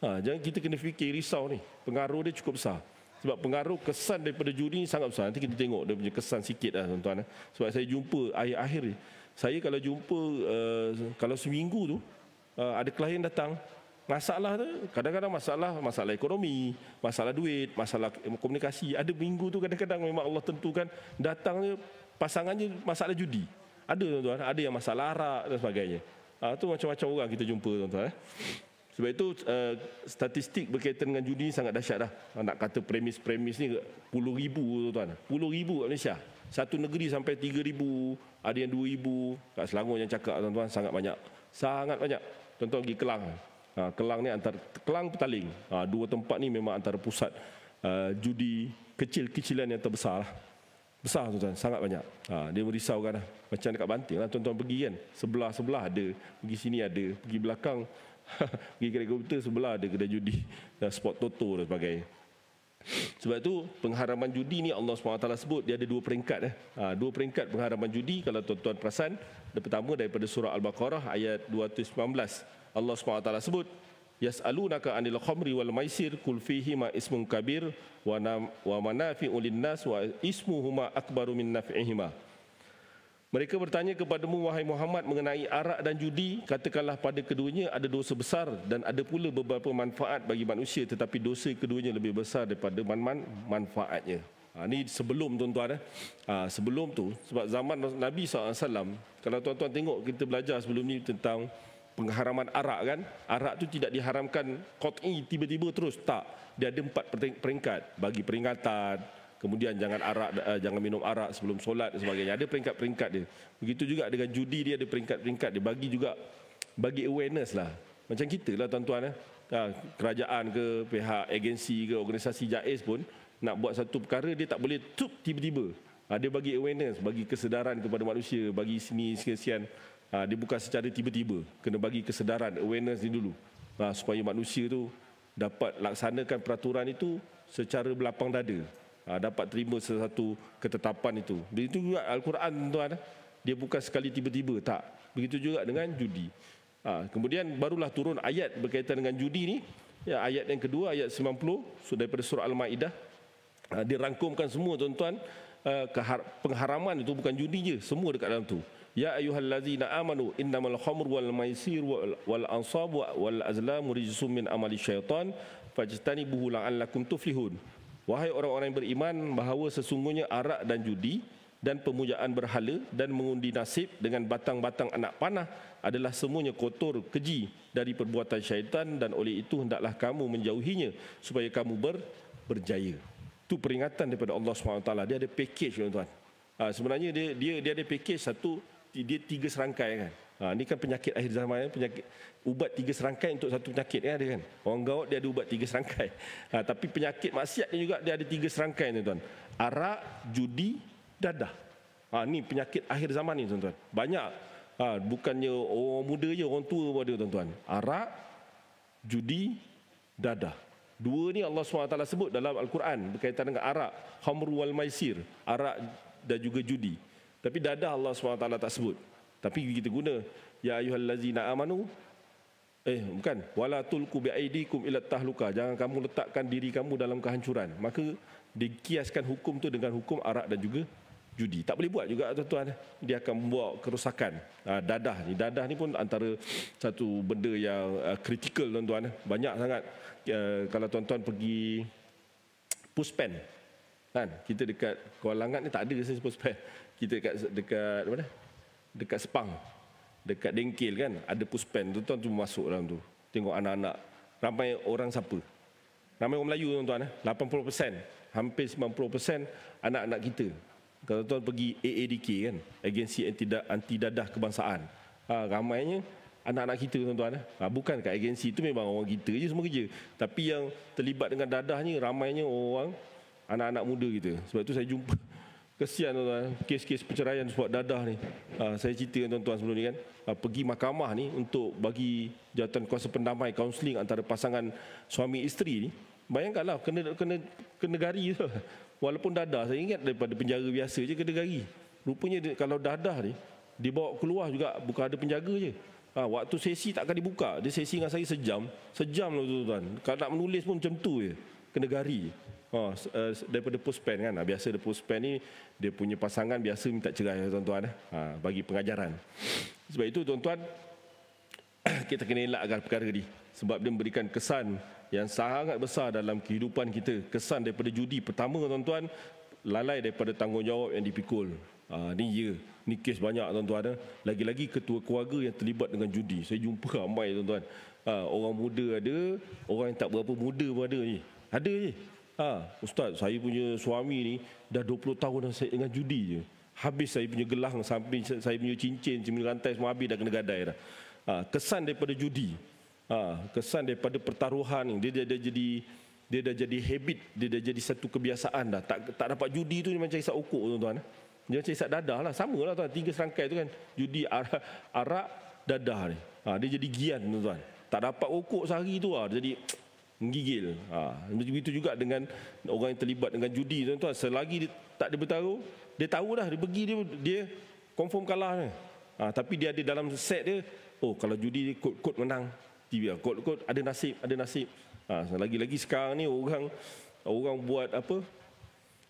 Jangan kita kena fikir risau ni. Pengaruh dia cukup besar. Sebab pengaruh kesan daripada judi ni sangat besar. Nanti kita tengok dia punya kesan sikit lah tuan-tuan. Sebab saya jumpa akhir-akhir ni. Saya kalau jumpa, kalau seminggu tu, ada klien datang. Masalah tu, kadang-kadang masalah ekonomi, masalah duit, masalah komunikasi. Ada minggu tu kadang-kadang memang Allah tentukan datangnya pasangannya masalah judi. Ada tuan-tuan, ada yang masalah arak dan sebagainya. Tu macam-macam orang kita jumpa tuan-tuan. Sebab itu statistik berkaitan dengan judi sangat dahsyat dah. Nak kata premis ni puluh ribu tuan-tuan. Puluh ribu kat Malaysia. Satu negeri sampai 3,000, ada yang 2,000. Kat Selangor yang cakap tuan-tuan sangat banyak. Sangat banyak. Tuan-tuan pergi Kelang. Kelang ni antara Kelang Petaling. Dua tempat ni memang antara pusat judi kecil-kecilan yang terbesar lah. Besar tuan-tuan, sangat banyak. Dia merisaukan lah. Macam dekat Banting lah tuan-tuan pergi kan. Sebelah ada, pergi sini ada, pergi belakang pergi kedai komputer sebelah ada kedai judi, spot toto dan sebagainya. Sebab itu pengharaman judi ni Allah SWT sebut dia ada dua peringkat. Dua peringkat pengharaman judi kalau tuan-tuan perasan. Yang pertama daripada surah Al-Baqarah ayat 219. Allah SWT sebut yas'alunaka 'anil khamri wal maisir qul fihima ismun kabir wa manafi'u lin-nas wa ismuhuma akbaru min naf'ihima. Mereka bertanya kepadamu wahai Muhammad mengenai arak dan judi, katakanlah pada keduanya ada dosa besar dan ada pula beberapa manfaat bagi manusia, tetapi dosa keduanya lebih besar daripada manfaatnya. Ini sebelum tuan-tuan. Sebelum tu, sebab zaman Nabi SAW, kalau tuan-tuan tengok kita belajar sebelum ni tentang pengharaman arak kan. Arak tu tidak diharamkan qat'i tiba-tiba terus. Tak. Dia ada 4 peringkat. Bagi peringatan, Kemudian jangan minum arak sebelum solat dan sebagainya. Ada peringkat-peringkat dia. Begitu juga dengan judi, dia ada peringkat-peringkat dia. Bagi awareness lah. Macam kita lah tuan-tuan. Kerajaan ke, pihak agensi ke, organisasi jaiz pun nak buat satu perkara, dia tak boleh tiba-tiba. Dia bagi awareness, bagi kesedaran kepada manusia, bagi sini sekian. Dia bukan secara tiba-tiba. Kena bagi kesedaran, awareness ni dulu. Supaya manusia tu dapat laksanakan peraturan itu secara berlapang dada. Dapat terima sesuatu ketetapan itu. Begitu juga Al-Quran tuan. Dia bukan sekali tiba-tiba, tak. Begitu juga dengan judi. Kemudian barulah turun ayat berkaitan dengan judi ni. Ayat yang kedua, ayat 90 daripada surah Al-Ma'idah. Dirangkumkan semua tuan-tuan. Pengharaman itu bukan judi je, semua dekat dalam tu. Ya ayyuhallazina amanu innamal khamru wal maisir wal ansab wal azlamu rijsum min amali syaitan fajtanibuhu la'allakum tuflihun. Wahai orang-orang yang beriman, bahawa sesungguhnya arak dan judi dan pemujaan berhala dan mengundi nasib dengan batang-batang anak panah adalah semuanya kotor, keji dari perbuatan syaitan, dan oleh itu hendaklah kamu menjauhinya supaya kamu berjaya. Itu peringatan daripada Allah SWT. Dia ada package tuan-tuan. Sebenarnya dia ada package satu, dia 3 serangkai kan. Ini kan penyakit akhir zaman, penyakit ubat 3 serangkai untuk satu penyakit kan, ada kan. Orang gaut dia ada ubat 3 serangkai. Tapi penyakit maksiat ni juga dia ada 3 serangkai tuan-tuan. Arak, judi, dadah. Ni penyakit akhir zaman ni tuan-tuan. Banyak. Bukannya orang muda je, orang tua pun ada tuan-tuan. Arak, judi, dadah. 2 ni Allah SWT sebut dalam Al-Quran berkaitan dengan arak, khamru wal maisir, arak dan juga judi. Tapi dadah Allah SWT tak sebut. Tapi kita guna ya ayyuhallazina amanu, bukan, wala tulqu biaidikum ila tahluka, jangan kamu letakkan diri kamu dalam kehancuran. Maka dikiaskan hukum tu dengan hukum arak dan juga judi. Tak boleh buat juga tuan-tuan, dia akan membawa kerosakan. Dadah ni pun antara satu benda yang kritikal tuan-tuan. Banyak sangat. Kalau tuan-tuan pergi Puspen kan, kita dekat Kuala Langat ni tak ada rasa Puspen. Kita dekat mana? Dekat Sepang, dekat Dengkil kan, ada Puspen. Tuan-tuan tu masuk dalam tu, tengok anak-anak. Ramai orang siapa? Ramai orang Melayu tuan-tuan. 80%, hampir 90% anak-anak kita. Kalau tuan pergi AADK kan, Agensi Anti Dadah Kebangsaan, ramainya anak-anak kita tuan-tuan. Bukan kat agensi itu memang orang kita je semua kerja. Tapi yang terlibat dengan dadah ni ramainya orang anak-anak muda kita. Sebab itu saya jumpa, kesian tuan-tuan, kes-kes perceraian sebab dadah ni. Saya cerita tuan-tuan sebelum ni kan, pergi mahkamah ni untuk bagi jawatan kuasa pendamai, kaunseling antara pasangan suami isteri ni. Bayangkanlah, kena gari tu. Walaupun dadah, saya ingat daripada penjara biasa je kena gari. Rupanya kalau dadah ni dibawa keluar juga, bukan ada penjaga je. Waktu sesi tak akan dibuka. Dia sesi dengan saya sejam lah tuan-tuan. Kalau nak menulis pun macam tu je, kena gari. Daripada Puspen kan, biasa ada Puspen ni, dia punya pasangan biasa minta cerai tuan-tuan, bagi pengajaran. Sebab itu tuan-tuan, kita kena elakkan perkara ni, sebab dia memberikan kesan yang sangat besar dalam kehidupan kita. Kesan daripada judi, pertama tuan-tuan, lalai daripada tanggungjawab yang dipikul. Ni kes banyak tuan-tuan. Lagi-lagi ketua keluarga yang terlibat dengan judi. Saya jumpa ramai tuan-tuan. Orang muda ada, orang yang tak berapa muda pun ada ni. Ada je. Ustaz, saya punya suami ni dah 20 tahun dengan judi je. Habis saya punya gelang, sampai saya punya cincin, rantai semua habis dah kena gadai dah. Kesan daripada judi. Kesan daripada pertaruhan ni, dia dah jadi habit, dia dah jadi satu kebiasaan dah. Tak dapat judi tu macam isap okok tuan-tuan. Dia macam isap dadah lah, sama lah tuan. 3 serangkai tu kan, judi, arak, dadah ni. Dia jadi gian tuan-tuan. Tak dapat okok sehari tu dia jadi menggigil. Begitu juga dengan orang yang terlibat dengan judi tuan-tuan. Selagi dia tak ada bertaruh, dia tahu dah, dia pergi, dia confirm kalah ni. Tapi dia ada dalam set dia, kalau judi kod menang, kod ada nasib. Lagi-lagi sekarang ni orang buat apa?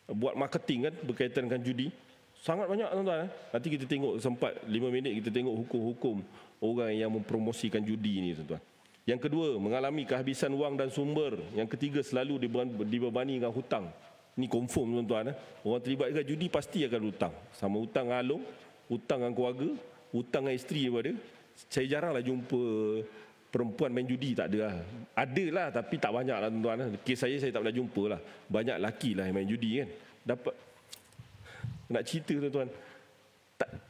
Buat marketing kan berkaitan dengan judi. Sangat banyak tuan-tuan. Nanti kita tengok sempat 5 minit kita tengok hukum-hukum orang yang mempromosikan judi ni tuan-tuan. Yang kedua, mengalami kehabisan wang dan sumber. Yang ketiga, selalu dibebani dengan hutang. Ini confirm tuan-tuan. Orang terlibat dengan judi pasti akan hutang. Sama hutang dengan alung, hutang dengan keluarga, hutang dengan isteri daripada. Saya jaranglah jumpa perempuan main judi, tak ada lah. Ada lah tapi tak banyak lah tuan-tuan. Kes saya tak pernah jumpa lah. Banyak lelaki lah yang main judi kan. dapat nak cerita tuan-tuan,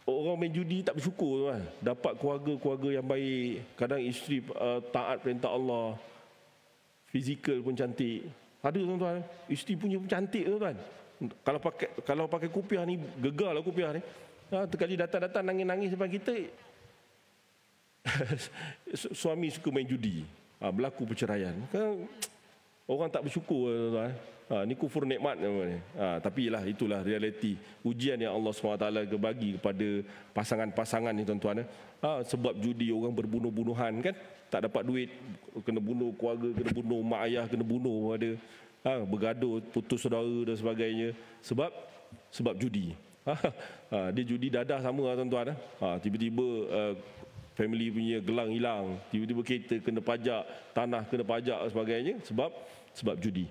orang main judi tak bersyukur tuan. Dapat keluarga yang baik, kadang isteri taat perintah Allah, fizikal pun cantik. Ada tuan-tuan, isteri punya pun cantik tuan-tuan. Kalau pakai kopiah ni, gegar lah kopiah ni. Terkali datang-datang nangis-nangis depan kita, suami suka main judi, berlaku perceraian. Kan orang tak bersyukur tuan-tuan. Ni kufur nikmat namanya. Tapi itulah realiti ujian yang Allah SWT bagi kepada pasangan-pasangan ni tuan-tuan. Sebab judi orang berbunuh-bunuhan kan, tak dapat duit kena bunuh keluarga, kena bunuh mak ayah, kena bunuh ada. Bergaduh, putus saudara dan sebagainya sebab judi. Dia judi dadah sama tuan-tuan. Tiba-tiba family punya gelang hilang, tiba-tiba kereta kena pajak, tanah kena pajak dan sebagainya sebab judi.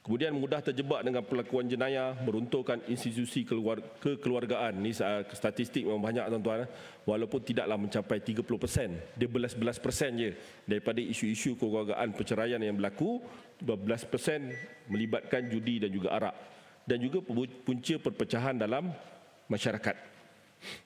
Kemudian mudah terjebak dengan pelakuan jenayah, meruntuhkan institusi kekeluargaan. Ni statistik memang banyak tuan-tuan. Walaupun tidaklah mencapai 30%, dia belas-belas% je daripada isu-isu kekeluargaan perceraian yang berlaku. 12% melibatkan judi dan juga arak, dan juga punca perpecahan dalam masyarakat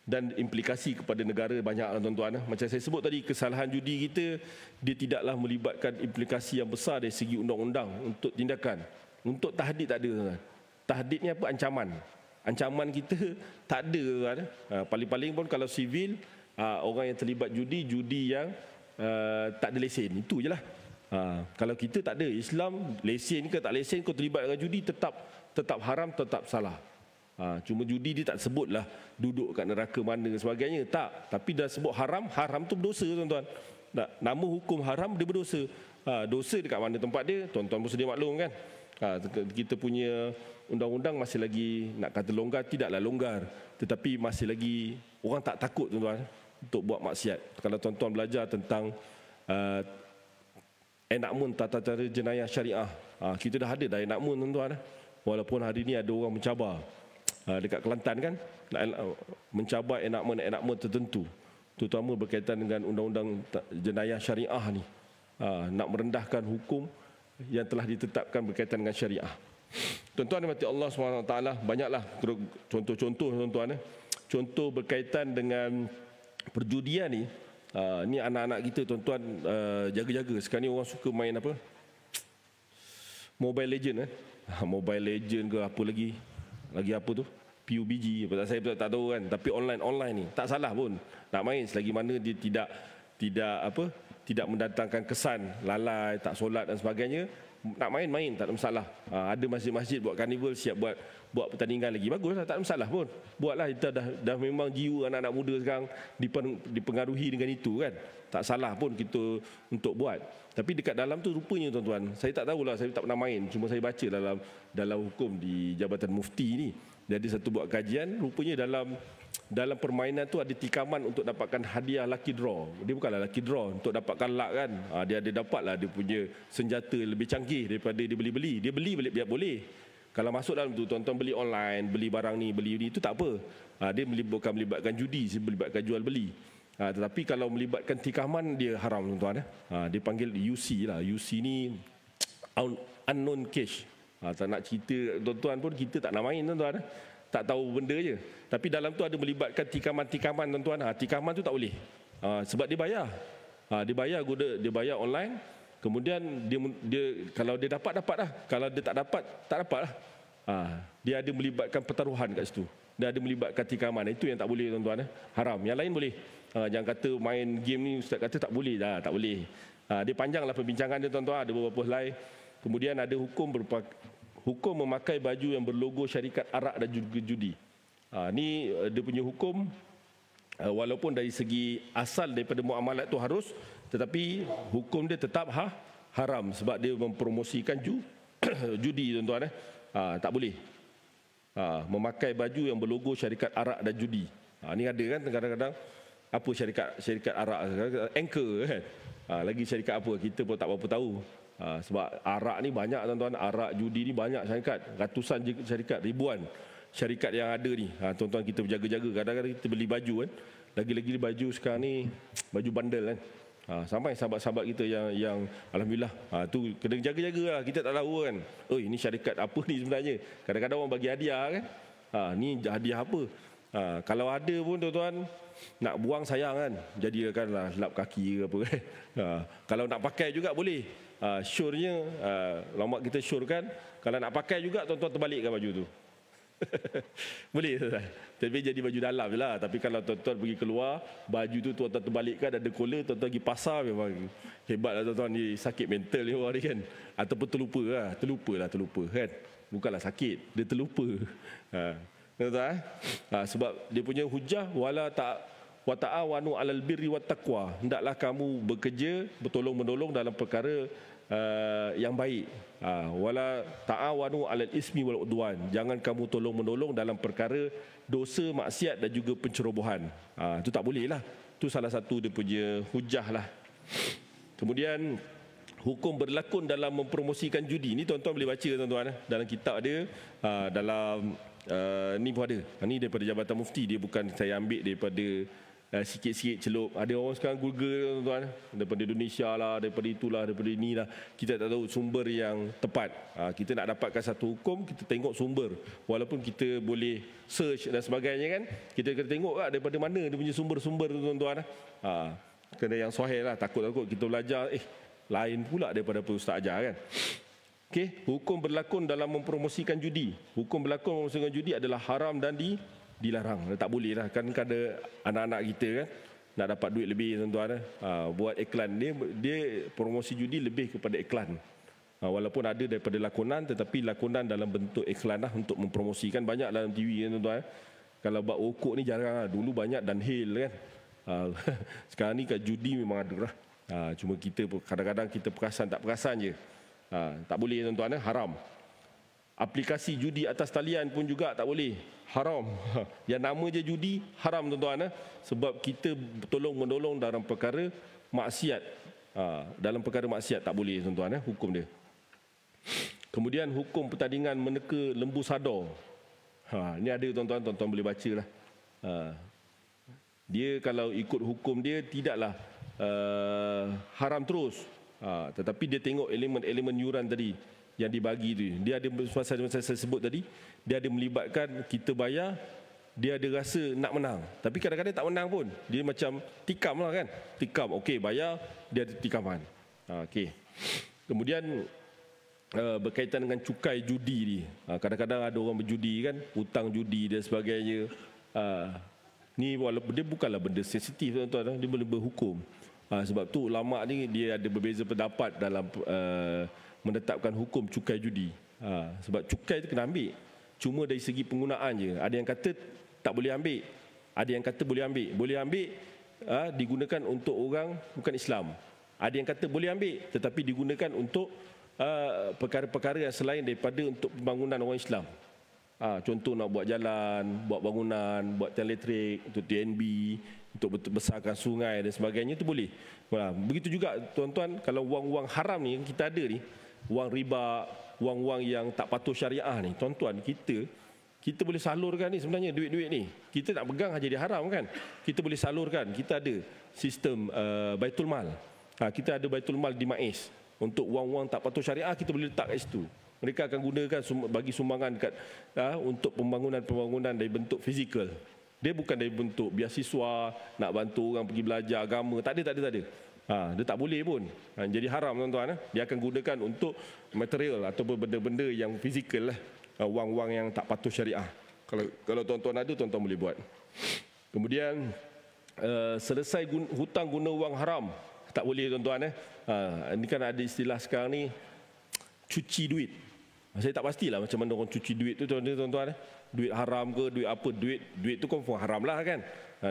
dan implikasi kepada negara banyak tuan-tuan. Macam saya sebut tadi, kesalahan judi kita dia tidaklah melibatkan implikasi yang besar dari segi undang-undang untuk tindakan. Untuk tahdid tak ada tuan-tuan. Tahdid ni apa? Ancaman kita tak ada tuan. Paling-paling pun kalau sivil, orang yang terlibat judi yang tak ada lesen, itu je lah. Kalau kita tak ada, Islam lesen ke tak lesen, kau terlibat dengan judi tetap haram, tetap salah. Cuma judi dia tak sebutlah duduk kat neraka mana dan sebagainya, tak. Tapi dah sebut haram tu berdosa tuan-tuan. Nama hukum haram dia berdosa. Dosa dekat mana tempat dia, tuan-tuan pun sedia maklum kan. Kita punya undang-undang masih lagi nak kata longgar, tidaklah longgar, tetapi masih lagi orang tak takut tuan-tuan untuk buat maksiat. Kalau tuan-tuan belajar tentang enakmen tata cara jenayah syariah, kita dah ada enakmen tuan-tuan. Walaupun hari ni ada orang mencabar dekat Kelantan kan, mencabar enakmen tertentu, terutama berkaitan dengan undang-undang jenayah syariah ni, nak merendahkan hukum yang telah ditetapkan berkaitan dengan syariah. Tuan-tuan dimati Allah SWT, banyaklah contoh-contoh tuan-tuan. Contoh berkaitan dengan perjudian ni, ni anak-anak kita tuan-tuan, jaga-jaga. Sekarang ni orang suka main apa? Mobile Legend Mobile Legend ke apa lagi apa tu? PUBG, saya tak tahu kan. Tapi online ni tak salah pun nak main, selagi mana dia tidak mendatangkan kesan lalai, tak solat dan sebagainya. Nak main tak ada masalah. Ada masjid-masjid buat karnival, siap buat pertandingan lagi, baguslah, tak ada masalah pun. Buatlah, kita dah memang jiwa anak-anak muda sekarang dipengaruhi dengan itu kan. Tak salah pun kita untuk buat. Tapi dekat dalam tu rupanya tuan-tuan, saya tak tahulah, saya tak pernah main, cuma saya baca dalam hukum di Jabatan Mufti ni. Jadi satu buat kajian, rupanya dalam permainan tu ada tikaman untuk dapatkan hadiah lucky draw. Dia bukanlah lucky draw untuk dapatkan luck kan. Dia ada dapatlah dia punya senjata lebih canggih daripada dia beli. Dia beli biar boleh. Kalau masuk dalam tu, tuan-tuan beli online, beli barang ni, beli ni, itu tak apa. Dia bukan melibatkan judi, melibatkan jual beli. Tetapi kalau melibatkan tikaman, dia haram tuan-tuan. Dia panggil UC lah. UC ni unknown cash. Tak nak cerita tuan-tuan pun, kita tak nak main tuan-tuan. Tak tahu benda je. Tapi dalam tu ada melibatkan tikaman-tikaman tuan-tuan. Tikaman tu tak boleh. Sebab dia bayar. Dia bayar online. Kemudian dia kalau dia dapat lah. Kalau dia tak dapat lah. Dia ada melibatkan pertaruhan kat situ. Dia ada melibatkan tikaman. Itu yang tak boleh tuan-tuan. Haram. Yang lain boleh. Jangan kata main game ni ustaz kata tak boleh dah, tak boleh. Dia panjanglah perbincangan dia tuan-tuan, ada beberapa slide. Kemudian ada hukum memakai baju yang berlogo syarikat arak dan juga judi. Ni dia punya hukum, walaupun dari segi asal daripada muamalat tu harus, tetapi hukum dia tetap haram sebab dia mempromosikan judi tuan-tuan. Tak boleh memakai baju yang berlogo syarikat arak dan judi. Ni ada kan kadang-kadang apa syarikat arak, Anchor kan. Lagi syarikat apa kita pun tak berapa tahu. Sebab arak ni banyak tuan-tuan, arak judi ni banyak syarikat, ratusan syarikat, ribuan syarikat yang ada ni. Tuan-tuan kita berjaga-jaga. Kadang-kadang kita beli baju kan, lagi-lagi baju sekarang ni baju bandel kan. Sampai sahabat-sahabat kita yang alhamdulillah tu kena jaga-jagalah, kita tak tahu kan. Oh, ini syarikat apa ni sebenarnya. Kadang-kadang orang bagi hadiah kan. Ni hadiah apa? Kalau ada pun tuan-tuan nak buang sayang kan. Jadikanlah lap kaki ke apa kan. Kalau nak pakai juga boleh. Syurnya lama kita syurkan, kalau nak pakai juga tuan-tuan terbalikkan baju tu. Boleh tuan-tuan. Tapi jadi baju dalam je lah. Tapi kalau tuan-tuan pergi keluar, baju tu tuan-tuan terbalikkan, ada collar, tuan-tuan pergi pasar, memang hebat lah tuan-tuan. Ni sakit mental ni orang ni kan. Ataupun terlupa kan. Bukanlah sakit, dia terlupa. Tuan-tuan, sebab dia punya hujah wa ta'awanu 'alal birri wat taqwa. Hendaklah kamu bekerja bertolong-menolong dalam perkara yang baik. Wala ta'awanu 'alal ismi wal udwan. Jangan kamu tolong-menolong dalam perkara dosa, maksiat dan juga pencerobohan. Itu tak boleh lah. Itu salah satu dia punya hujah lah. Kemudian hukum berlakon dalam mempromosikan judi. Ni tuan-tuan boleh baca tuan-tuan. Dalam kitab ada, dalam ni pun ada. Ni daripada Jabatan Mufti. Dia bukan saya ambil daripada sikit-sikit celup. Ada orang sekarang Google tuan-tuan, daripada Indonesia lah, daripada itulah, daripada inilah. Kita tak tahu sumber yang tepat. Kita nak dapatkan satu hukum, kita tengok sumber. Walaupun kita boleh search dan sebagainya kan, kita kena tengok lah daripada mana dia punya sumber-sumber tu tuan-tuan. Kena yang sahih lah. Takut-takut kita belajar lain pula daripada apa ustaz ajar kan. Okey, hukum berlakon dalam mempromosikan judi. Hukum berlakon mempromosikan judi adalah haram dan dilarang. Tak boleh lah. Kan ada anak-anak kita kan nak dapat duit lebih tuan-tuan. Buat iklan. Dia promosi judi lebih kepada iklan. Walaupun ada daripada lakonan, tetapi lakonan dalam bentuk iklan lah untuk mempromosikan. Banyak dalam TV kan tuan-tuan. Kalau buat rokok ni jarang lah. Dulu banyak Dunhill kan. Sekarang ni kat judi memang ada lah. Cuma kita kadang-kadang kita perasan tak perasan je. Tak boleh tuan-tuan, haram. Aplikasi judi atas talian pun juga tak boleh, haram. Yang nama je judi, haram tuan-tuan. Sebab kita tolong-menolong dalam perkara maksiat. Dalam perkara maksiat tak boleh tuan-tuan, hukum dia. Kemudian hukum pertandingan meneka lembu sadar. Ini ada tuan-tuan, tuan-tuan boleh baca lah. Dia kalau ikut hukum dia tidaklah haram terus. Tetapi dia tengok elemen-elemen yuran tadi yang dibagi tu. Dia ada masa saya sebut tadi, dia ada melibatkan kita bayar, dia ada rasa nak menang. Tapi kadang-kadang tak menang pun. Dia macam tikam lah kan. Tikam, okey bayar, dia ada tikaman. Okey. Kemudian berkaitan dengan cukai judi ni. Kadang-kadang ada orang berjudi kan, hutang judi dan sebagainya. Ni walaupun dia bukanlah benda sensitif tuan-tuan, dia boleh berhukum. Sebab tu ulama ni dia ada berbeza pendapat dalam menetapkan hukum cukai judi. Sebab cukai tu kena ambil, cuma dari segi penggunaan je. Ada yang kata tak boleh ambil, ada yang kata boleh ambil. Boleh ambil digunakan untuk orang bukan Islam. Ada yang kata boleh ambil tetapi digunakan untuk perkara-perkara yang selain daripada untuk pembangunan orang Islam. Contoh nak buat jalan, buat bangunan, buat tiang elektrik, untuk TNB, untuk besarkan sungai dan sebagainya, itu boleh. Begitu juga tuan-tuan, kalau wang-wang haram ni kita ada ni, wang riba, wang-wang yang tak patuh syariah ni, tuan-tuan, kita boleh salurkan ni sebenarnya duit-duit ni. Kita tak pegang saja dia haram kan. Kita boleh salurkan. Kita ada sistem Baitul Mal. Kita ada Baitul Mal di MAIS. Untuk wang-wang tak patuh syariah kita boleh letak kat situ. Mereka akan gunakan bagi sumbangan dekat untuk pembangunan dari bentuk fizikal. Dia bukan dari bentuk beasiswa, nak bantu orang pergi belajar agama. Tak ada. Dia tak boleh pun. Jadi haram tuan-tuan. Dia akan gunakan untuk material ataupun benda-benda yang fizikal lah. Wang-wang yang tak patuh syariah. Kalau tuan-tuan ada, tuan-tuan boleh buat. Kemudian selesai hutang guna wang haram. Tak boleh tuan-tuan. Ini kan ada istilah sekarang ni, cuci duit. Saya tak pastilah macam mana orang cuci duit tu tuan-tuan. Duit haram ke, duit apa, duit tu confirm haram lah kan.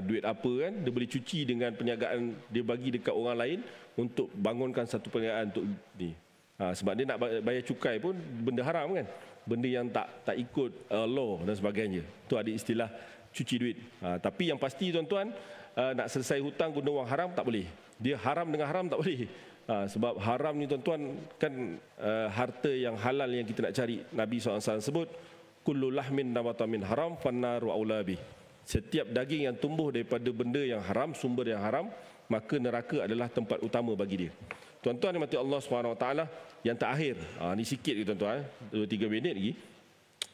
Duit apa kan, dia boleh cuci dengan perniagaan dia bagi dekat orang lain untuk bangunkan satu perniagaan untuk ni. Sebab dia nak bayar cukai pun benda haram kan. Benda yang tak ikut law dan sebagainya. Tu ada istilah cuci duit. Tapi yang pasti tuan-tuan, nak selesai hutang guna wang haram tak boleh. Dia haram dengan haram tak boleh. Sebab haram ni tuan-tuan kan harta yang halal yang kita nak cari. Nabi SAW sebut, kullu lahmin nabata min haram fannaru aula bih. Setiap daging yang tumbuh daripada benda yang haram, sumber yang haram, maka neraka adalah tempat utama bagi dia. Tuan-tuan yang mati Allah SWT, yang terakhir, ni sikit ke tuan-tuan, 2-3 minit lagi.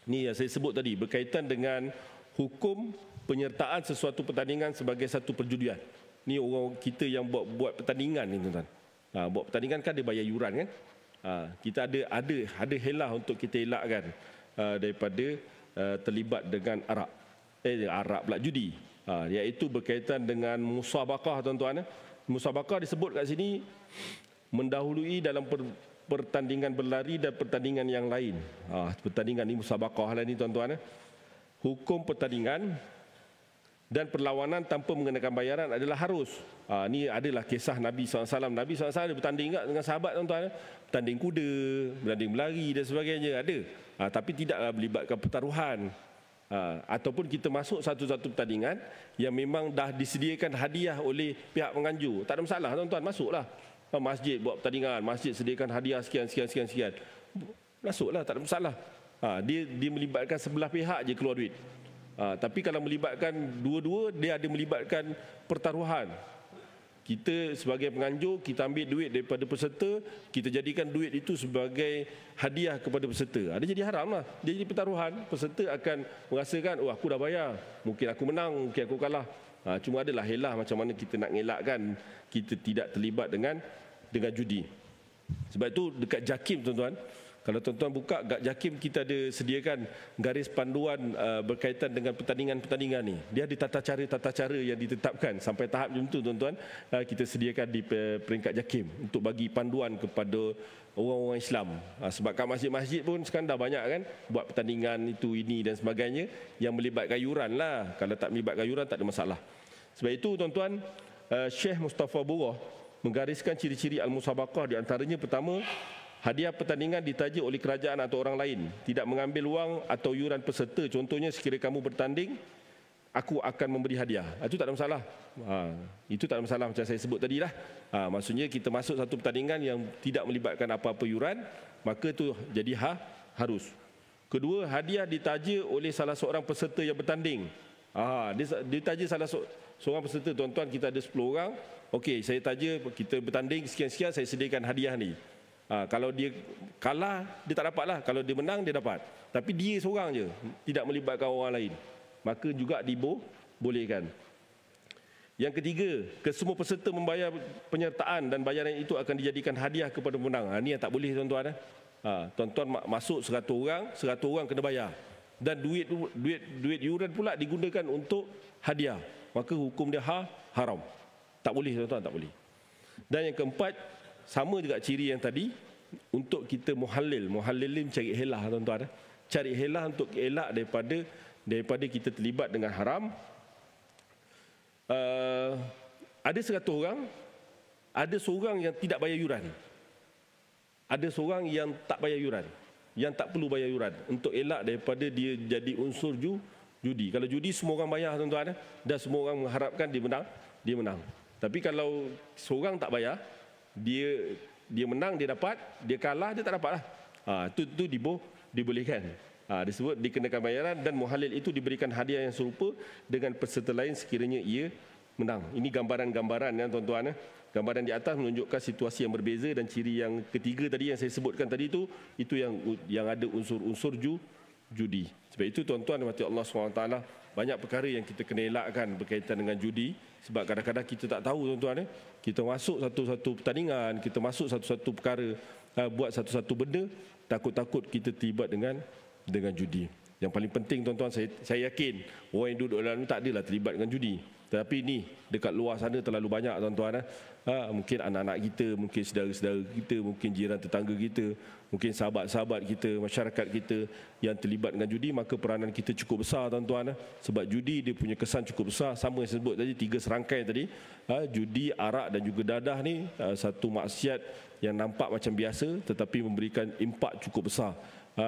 Ni yang saya sebut tadi, berkaitan dengan hukum penyertaan sesuatu pertandingan sebagai satu perjudian. Ni orang kita yang buat pertandingan ni tuan-tuan. Buat pertandingan kan dia bayar yuran kan. Kita ada helah untuk kita elakkan daripada terlibat dengan arak pula judi. Iaitu berkaitan dengan musabaqah tuan-tuan. Musabaqah disebut kat sini mendahului dalam pertandingan berlari dan pertandingan yang lain. Pertandingan ni musabaqah lah ni tuan-tuan. Hukum pertandingan dan perlawanan tanpa mengenakan bayaran adalah harus. Ni adalah kisah Nabi SAW. Nabi SAW ada bertanding dengan sahabat tuan-tuan. Bertanding kuda, bertanding berlari dan sebagainya ada. Tapi tidaklah melibatkan pertaruhan. Ataupun kita masuk satu-satu pertandingan yang memang dah disediakan hadiah oleh pihak penganjur. Tak ada masalah tuan-tuan, masuklah. Masjid buat pertandingan, masjid sediakan hadiah sekian. Masuklah, tak ada masalah. Dia melibatkan sebelah pihak je keluar duit. Tapi kalau melibatkan dua-dua, dia ada melibatkan pertaruhan. Kita sebagai penganjur, kita ambil duit daripada peserta, kita jadikan duit itu sebagai hadiah kepada peserta. Dia jadi haram lah. Dia jadi pertaruhan. Peserta akan merasakan, oh aku dah bayar, mungkin aku menang, mungkin aku kalah. Cuma adalah helah macam mana kita nak ngelakkan kita tidak terlibat dengan judi. Sebab itu dekat JAKIM tuan-tuan, kalau tuan-tuan buka kat JAKIM, kita ada sediakan garis panduan berkaitan dengan pertandingan-pertandingan ni. Dia ada tata cara yang ditetapkan sampai tahap macam tu tuan-tuan. Kita sediakan di peringkat JAKIM untuk bagi panduan kepada orang-orang Islam. Sebab kat masjid-masjid pun sekarang dah banyak kan buat pertandingan itu, ini dan sebagainya yang melibatkan yuran lah. Kalau tak melibatkan yuran tak ada masalah. Sebab itu tuan-tuan, Syekh Mustafa Burah menggariskan ciri-ciri al-musabaqah, di antaranya pertama, hadiah pertandingan ditaja oleh kerajaan atau orang lain, tidak mengambil wang atau yuran peserta. Contohnya, sekiranya kamu bertanding, aku akan memberi hadiah. Itu tak ada masalah. Itu tak ada masalah macam saya sebut tadi lah. Maksudnya kita masuk satu pertandingan yang tidak melibatkan apa-apa yuran, maka itu jadi harus. Kedua, hadiah ditaja oleh salah seorang peserta yang bertanding. Ditaja salah seorang peserta, tuan-tuan, kita ada 10 orang. Okey, saya taja kita bertanding sekian-sekian, saya sediakan hadiah ni. Kalau dia kalah, dia tak dapat lah. Kalau dia menang, dia dapat. Tapi dia seorang je, tidak melibatkan orang lain, maka juga dibolehkan. Yang ketiga, kesemua peserta membayar penyertaan dan bayaran itu akan dijadikan hadiah kepada pemenang. Ini yang tak boleh tuan-tuan. Tuan-tuan masuk 100 orang kena bayar. Dan duit yuran pula digunakan untuk hadiah. Maka hukum dia haram. Tak boleh tuan-tuan, tak boleh. Dan yang keempat, sama juga ciri yang tadi, untuk kita muhallil. Muhallil ni mencari helah tuan-tuan. Cari helah untuk elak daripada kita terlibat dengan haram. Ada 100 orang, ada seorang yang tidak bayar yuran. Ada seorang yang tak bayar yuran, yang tak perlu bayar yuran, untuk elak daripada dia jadi unsur judi. Kalau judi semua orang bayar tuan-tuan, dan semua orang mengharapkan dia menang. Tapi kalau seorang tak bayar, dia menang, dia dapat, dia kalah, dia tak dapat lah. Itu dibolehkan. Disebut dikenakan bayaran, dan muhalil itu diberikan hadiah yang serupa dengan peserta lain sekiranya ia menang. Ini gambaran-gambaran ya tuan-tuan. Gambaran di atas menunjukkan situasi yang berbeza, dan ciri yang ketiga tadi yang saya sebutkan tadi itu yang ada unsur-unsur judi. Sebab itu tuan-tuan mati Allah SWT, banyak perkara yang kita kena elakkan berkaitan dengan judi. Sebab kadang-kadang kita tak tahu tuan-tuan. Kita masuk satu-satu pertandingan, kita masuk satu-satu perkara, buat satu-satu benda, takut-takut kita terlibat dengan judi. Yang paling penting tuan-tuan, saya yakin orang yang duduk dalam ni tak adalah terlibat dengan judi. Tetapi ni dekat luar sana terlalu banyak tuan-tuan. Mungkin anak-anak kita, mungkin saudara-saudara kita, mungkin jiran tetangga kita, mungkin sahabat-sahabat kita, masyarakat kita yang terlibat dengan judi. Maka peranan kita cukup besar tuan-tuan. Sebab judi dia punya kesan cukup besar. Sama yang saya sebut tadi, 3 serangkai tadi. Judi, arak dan juga dadah ni satu maksiat yang nampak macam biasa, tetapi memberikan impak cukup besar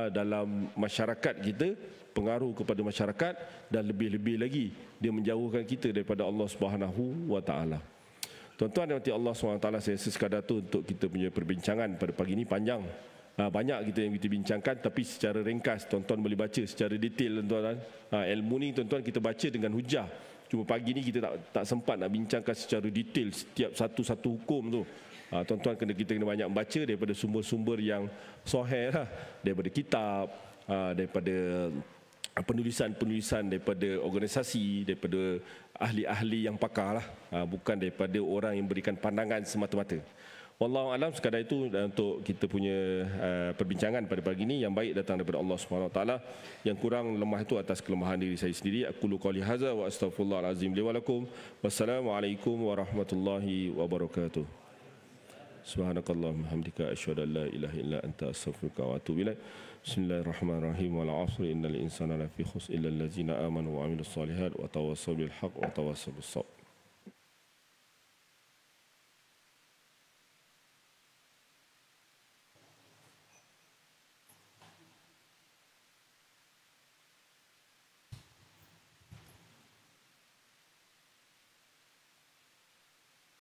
dalam masyarakat kita, pengaruh kepada masyarakat, dan lebih-lebih lagi dia menjauhkan kita daripada Allah Subhanahu wa taala. Tuan-tuan dan Allah Subhanahu wa taala, saya sekadar tu untuk kita punya perbincangan pada pagi ini panjang. Banyak kita yang kita bincangkan, tapi secara ringkas tuan-tuan boleh baca secara detail tuan-tuan. Ilmu ni tuan-tuan kita baca dengan hujah. Cuma pagi ni kita tak sempat nak bincangkan secara detail setiap satu-satu hukum tu. Tuan-tuan kita kena banyak membaca daripada sumber-sumber yang sahih lah, daripada kitab, daripada penulisan-penulisan daripada organisasi, daripada ahli-ahli yang pakar lah, bukan daripada orang yang berikan pandangan semata-mata. Wallahu alam, sekadar itu untuk kita punya perbincangan pada pagi ini. Yang baik datang daripada Allah Subhanahu Wa Taala, yang kurang lemah itu atas kelemahan diri saya sendiri. Aqulu qouli hadza wa astaghfirullahal azim li wa lakum. Wassalamualaikum warahmatullahi wabarakatuh. Subhanakallahumma hamdika asyhadu an la ilaha illa anta astaghfiruka wa atubu ilaik. Bismillahirrahmanirrahim. Wal 'asri innal insana lafi khusr illa allazina amanu wa 'amilus solihat wa tawassaw bil haqq wa tawassaw bis sabr.